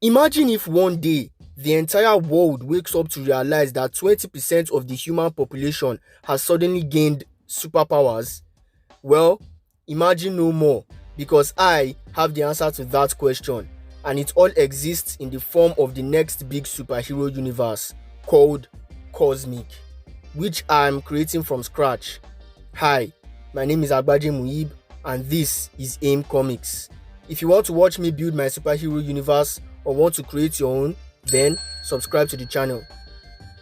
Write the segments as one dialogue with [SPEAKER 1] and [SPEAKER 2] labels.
[SPEAKER 1] Imagine if one day the entire world wakes up to realize that 20% of the human population has suddenly gained superpowers. Well, imagine no more, because I have the answer to that question, and it all exists in the form of the next big superhero universe called Cosmic, which I am creating from scratch. Hi, my name is Agbaje Muib, and this is AIM Comics. If you want to watch me build my superhero universe or want to create your own, then subscribe to the channel.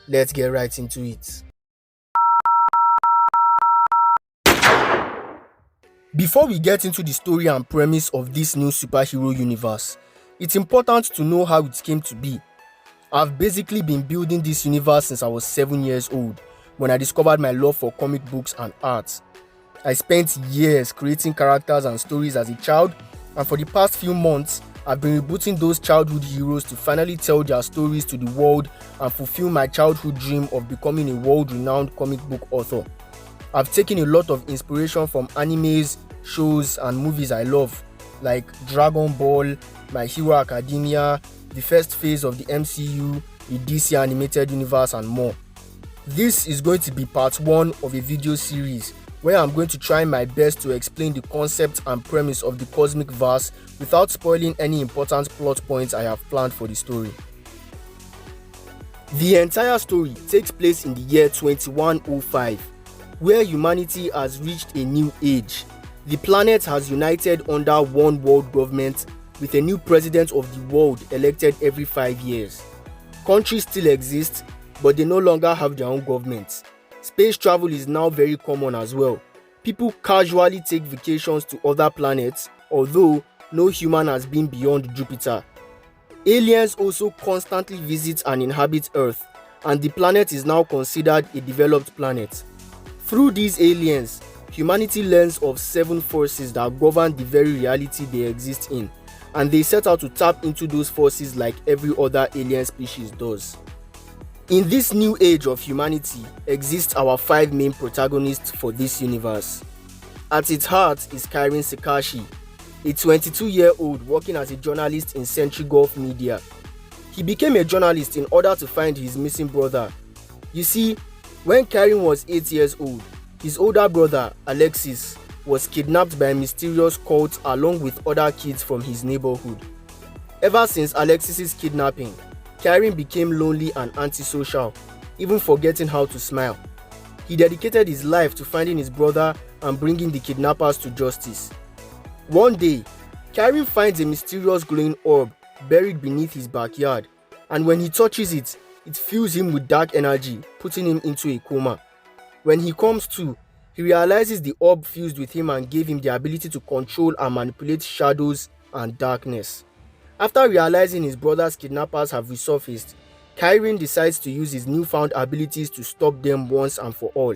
[SPEAKER 1] Let's get right into it. Before we get into the story and premise of this new superhero universe, it's important to know how it came to be. I've basically been building this universe since I was 7 years old, when I discovered my love for comic books and art. I spent years creating characters and stories as a child, and for the past few months, I've been rebooting those childhood heroes to finally tell their stories to the world and fulfill my childhood dream of becoming a world-renowned comic book author. I've taken a lot of inspiration from animes, shows, and movies I love, like Dragon Ball, My Hero Academia, the first phase of the MCU, the DC animated universe, and more. This is going to be part 1 of a video series where I'm going to try my best to explain the concept and premise of the Cosmicverse without spoiling any important plot points I have planned for the story. The entire story takes place in the year 2105, where humanity has reached a new age. The planet has united under one world government with a new president of the world elected every 5 years. Countries still exist, but they no longer have their own governments. Space travel is now very common as well. People casually take vacations to other planets, although no human has been beyond Jupiter. Aliens also constantly visit and inhabit Earth, and the planet is now considered a developed planet. Through these aliens, humanity learns of 7 forces that govern the very reality they exist in, and they set out to tap into those forces like every other alien species does. In this new age of humanity exist our 5 main protagonists for this universe. At its heart is Kairen Sikashi, a 22-year-old working as a journalist in Century Gulf Media. He became a journalist in order to find his missing brother. You see, when Kairen was 8 years old, his older brother, Alexis, was kidnapped by a mysterious cult along with other kids from his neighborhood. Ever since Alexis's kidnapping, Kairen became lonely and antisocial, even forgetting how to smile. He dedicated his life to finding his brother and bringing the kidnappers to justice. One day, Kairen finds a mysterious glowing orb buried beneath his backyard, and when he touches it, it fills him with dark energy, putting him into a coma. When he comes to, he realizes the orb fused with him and gave him the ability to control and manipulate shadows and darkness. After realizing his brother's kidnappers have resurfaced, Kairen decides to use his newfound abilities to stop them once and for all,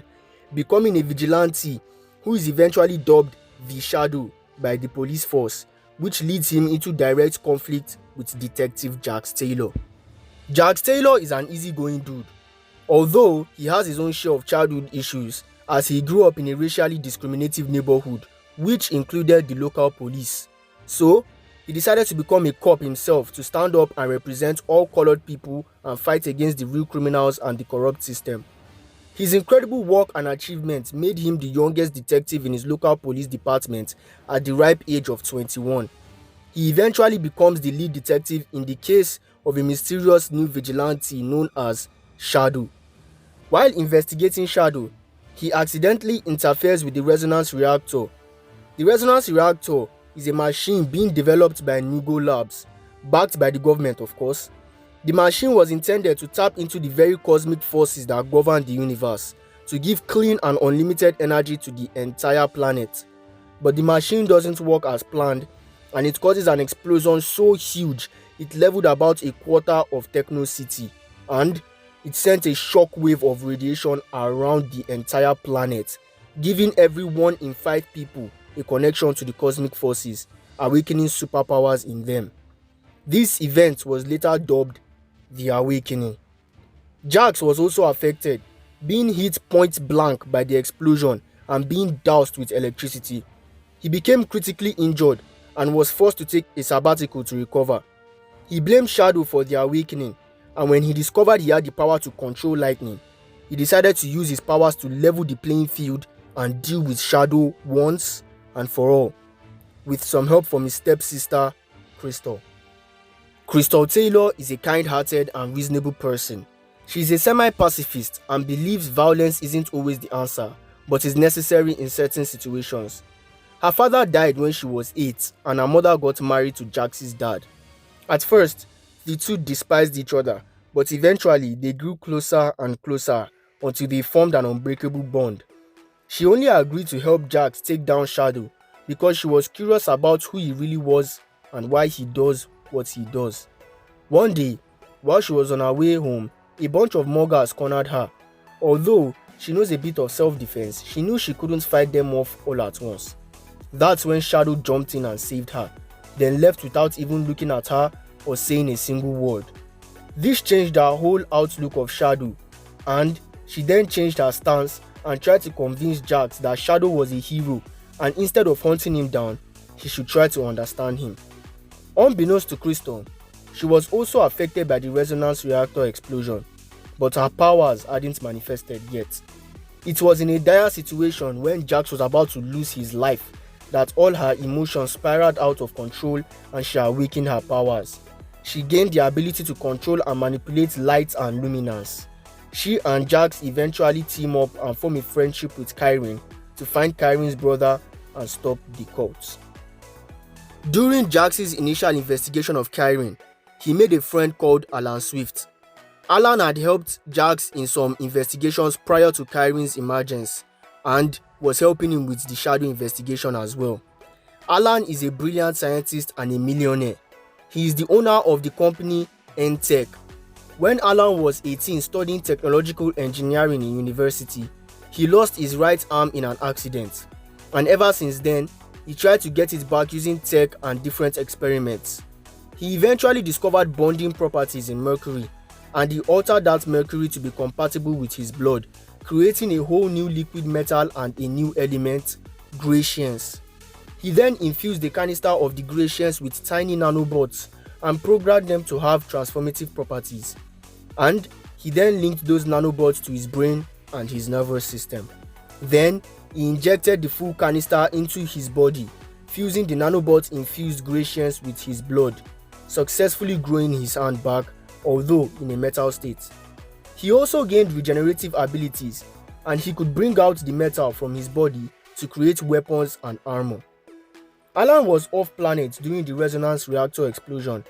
[SPEAKER 1] becoming a vigilante who is eventually dubbed the Shadow by the police force, which leads him into direct conflict with Detective Jax Taylor. Jax Taylor is an easygoing dude, although he has his own share of childhood issues as he grew up in a racially discriminative neighborhood, which included the local police. So, he decided to become a cop himself to stand up and represent all colored people and fight against the real criminals and the corrupt system. His incredible work and achievements made him the youngest detective in his local police department at the ripe age of 21. He eventually becomes the lead detective in the case of a mysterious new vigilante known as Shadow. While investigating Shadow, he accidentally interferes with the resonance reactor. The resonance reactor is a machine being developed by Nugo Labs, backed by the government of course. The machine was intended to tap into the very cosmic forces that govern the universe, to give clean and unlimited energy to the entire planet. But the machine doesn't work as planned, and it causes an explosion so huge it leveled about a quarter of Techno City, and it sent a shock wave of radiation around the entire planet, giving every 1 in 5 people a connection to the cosmic forces, awakening superpowers in them. This event was later dubbed the Awakening. Jax was also affected, being hit point blank by the explosion and being doused with electricity. He became critically injured and was forced to take a sabbatical to recover. He blamed Shadow for the awakening, and when he discovered he had the power to control lightning, he decided to use his powers to level the playing field and deal with Shadow once and for all, with some help from his stepsister, Crystal. Crystal Taylor is a kind-hearted and reasonable person. She is a semi-pacifist and believes violence isn't always the answer, but is necessary in certain situations. Her father died when she was 8, and her mother got married to Jax's dad. At first, the two despised each other, but eventually they grew closer and closer until they formed an unbreakable bond. She only agreed to help Jax take down Shadow because she was curious about who he really was and why he does what he does. One day, while she was on her way home, a bunch of muggers cornered her. Although she knows a bit of self-defense, she knew she couldn't fight them off all at once. That's when Shadow jumped in and saved her, then left without even looking at her or saying a single word. This changed her whole outlook of Shadow, and she then changed her stance and tried to convince Jax that Shadow was a hero, and instead of hunting him down, he should try to understand him. Unbeknownst to Crystal, she was also affected by the resonance reactor explosion, but her powers hadn't manifested yet. It was in a dire situation when Jax was about to lose his life that all her emotions spiraled out of control and she awakened her powers. She gained the ability to control and manipulate light and luminance. She and Jax eventually team up and form a friendship with Kairen to find Kairen's brother and stop the cult. During Jax's initial investigation of Kairen, he made a friend called Alan Swift. Alan had helped Jax in some investigations prior to Kairen's emergence and was helping him with the Shadow investigation as well. Alan is a brilliant scientist and a millionaire. He is the owner of the company N-Tech. When Alan was 18 studying technological engineering in university, he lost his right arm in an accident, and ever since then, he tried to get it back using tech and different experiments. He eventually discovered bonding properties in mercury, and he altered that mercury to be compatible with his blood, creating a whole new liquid metal and a new element, Gratians. He then infused the canister of the Gratians with tiny nanobots and programmed them to have transformative properties. And he then linked those nanobots to his brain and his nervous system. Then he injected the full canister into his body, fusing the nanobot-infused Gratians with his blood, successfully growing his hand back, although in a metal state. He also gained regenerative abilities, and he could bring out the metal from his body to create weapons and armor. Alan was off planet during the resonance reactor explosion,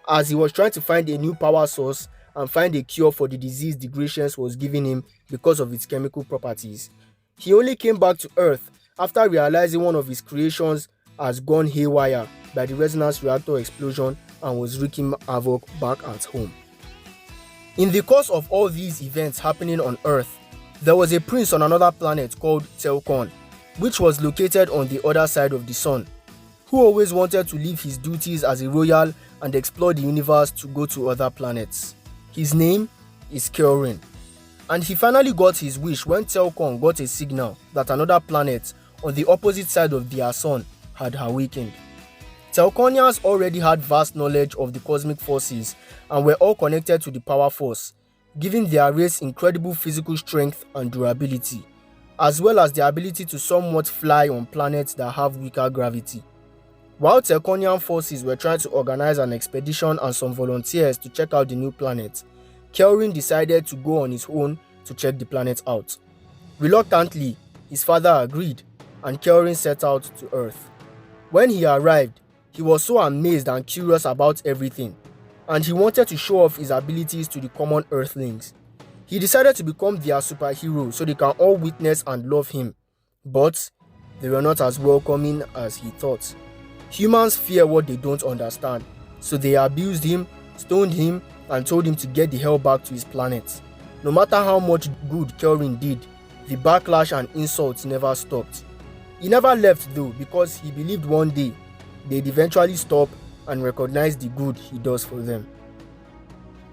[SPEAKER 1] as he was trying to find a new power source and find a cure for the disease the Gratians was giving him because of its chemical properties. He only came back to Earth after realizing one of his creations has gone haywire by the resonance reactor explosion and was wreaking havoc back at home. In the course of all these events happening on Earth, there was a prince on another planet called Telkon, which was located on the other side of the sun, who always wanted to leave his duties as a royal and explore the universe to go to other planets. His name is Kelrin, and he finally got his wish when Telkon got a signal that another planet on the opposite side of their sun had awakened. Telkonians already had vast knowledge of the cosmic forces and were all connected to the power force, giving their race incredible physical strength and durability, as well as the ability to somewhat fly on planets that have weaker gravity. While Telkonian forces were trying to organize an expedition and some volunteers to check out the new planet, Kelrin decided to go on his own to check the planet out. Reluctantly, his father agreed, and Kelrin set out to Earth. When he arrived, he was so amazed and curious about everything, and he wanted to show off his abilities to the common Earthlings. He decided to become their superhero so they can all witness and love him, but they were not as welcoming as he thought. Humans fear what they don't understand, so they abused him, stoned him, and told him to get the hell back to his planet. No matter how much good Kelrin did, the backlash and insults never stopped. He never left though, because he believed one day they'd eventually stop and recognize the good he does for them.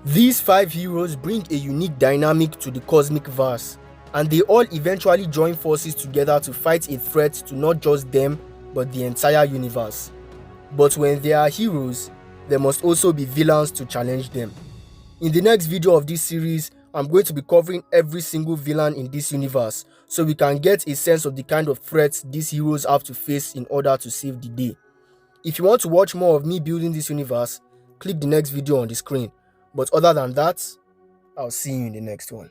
[SPEAKER 1] These 5 heroes bring a unique dynamic to the Cosmicverse, and they all eventually join forces together to fight a threat to not just them, but the entire universe. But when they are heroes, there must also be villains to challenge them. In the next video of this series, I'm going to be covering every single villain in this universe so we can get a sense of the kind of threats these heroes have to face in order to save the day. If you want to watch more of me building this universe, click the next video on the screen. But other than that, I'll see you in the next one.